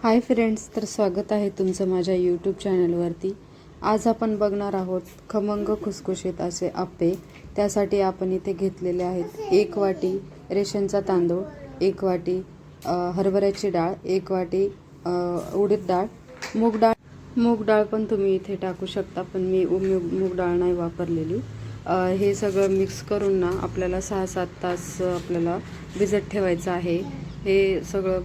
Hi friends, तर स्वागत आहे तुमचं माझ्या यूट्यूब चॅनलवरती। आज आपण बघणार आहोत खमंग खुसखुशीत असे आप्पे। त्यासाठी आपण इथे घेतलेले आहेत 1 वाटी रेशनचा तांदूळ, 1 वाटी हरभऱ्याची डाळ, 1 वाटी उडीद डाळ, मूग डाळ पण तुम्ही इथे टाकू शकता, पण मी मूग डाळ नाही वापरलेली। हे सगळं मिक्स करून ना आपल्याला 6-7 तास आपल्याला भिजत ठेवायचं आहे। हे सगळं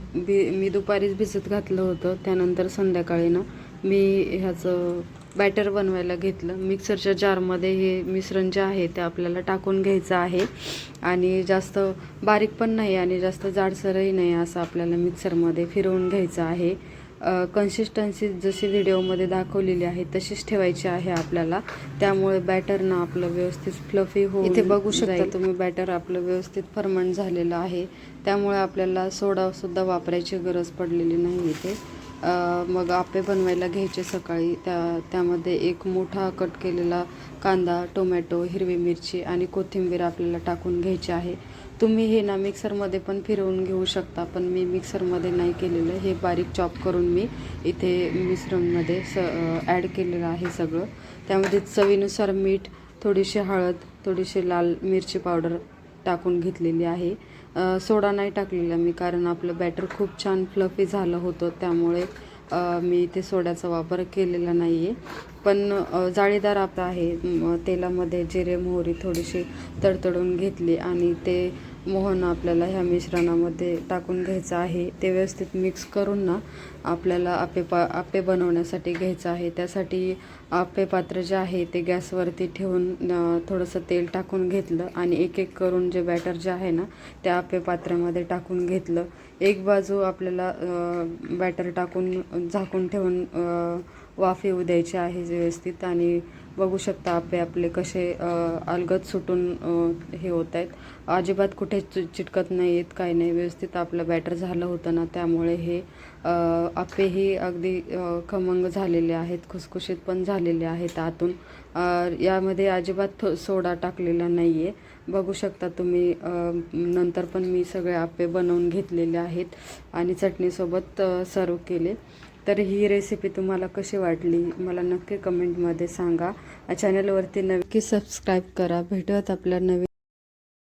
मी दुपारीच भिजत घातलं होतं। त्यानंतर संध्याकाळी ना मी ह्याचं बॅटर बनवायला घेतलं। मिक्सरच्या जारमध्ये हे मिश्रण जे आहे ते आपल्याला टाकून घ्यायचं आहे आणि जास्त बारीक पण नाही आणि जास्त जाडसरही नाही, असं आपल्याला मिक्सरमध्ये फिरवून घ्यायचं आहे। कन्सिस्टन्सी जशी व्हिडिओमध्ये दाखवलेली आहे तशीच ठेवायची आहे आपल्याला, त्यामुळे बॅटर ना आपलं व्यवस्थित फ्लफी होऊन इथे बघू शकता तुम्ही बॅटर आपलं व्यवस्थित फर्मंट झालेलं आहे, त्यामुळे आपल्याला सोडासुद्धा वापरायची गरज पडलेली नाही इथे। मग आप्पे बनवायला घ्यायचे सकाळी। त्यामध्ये एक मोठा कट केलेला कांदा, टोमॅटो, हिरवी मिरची आणि कोथिंबीर आपल्याला टाकून घ्यायची आहे। तुम्ही हे ना मिक्सरमध्ये पण फिरवून घेऊ शकता, पण मी मिक्सरमध्ये नाही केलेलं। हे बारीक चॉप करून मी इथे मिश्रणमध्ये ॲड केलेलं आहे सगळं। त्यामध्ये चवीनुसार मीठ, थोडीशी हळद, थोडीशी लाल मिरची पावडर टाकून घेतलेली आहे। सोडा नाही टाकलेला मी, कारण आपलं बॅटर खूप छान फ्लफी झालं होतं, त्यामुळे मी इथे सोड्याचा वापर केलेला नाही आहे। पण जाळीदार आप्पा आहे। तेलामध्ये जिरे मोहरी थोडीशी तडतडून घेतली आणि ते मोहन आपल्याला ह्या मिश्रणामध्ये टाकून घ्यायचं आहे। ते व्यवस्थित मिक्स करून ना आपल्याला आप्पे बनवण्यासाठी घ्यायचं आहे। त्यासाठी आप्पे पात्र जे आहे ते गॅसवरती ठेवून थोडंसं तेल टाकून घेतलं आणि एक एक करून जे बॅटर जे आहे ना त्या आप्पे पात्रामध्ये टाकून घेतलं। एक बाजू आपल्याला बॅटर टाकून झाकून ठेवून वाफ येऊ द्यायची आहे व्यवस्थित। आणि बघू शकता आप्पे आपले कसे अलगद सुटून हे होत आहेत, अजिबात कुठे चिटकत नाही आहेत, काय नाही, व्यवस्थित आपलं बॅटर झालं होतं ना, त्यामुळे हे आप्पेही अगदी खमंग झालेले आहेत, खुसखुशीत पण झालेले आहेत आतून। यामध्ये अजिबात सोडा टाकलेला नाही आहे, बघू शकता तुम्ही। नंतर पण मी सगळे आप्पे बनवून घेतलेले आहेत आणि चटणीसोबत सर्व केले। तर ही रेसिपी तुम्हाला कशी वाटली मला नक्की कमेंटमध्ये सांगा। चॅनलवरती नक्की सबस्क्राईब करा। भेटूयात आपल्या नवीन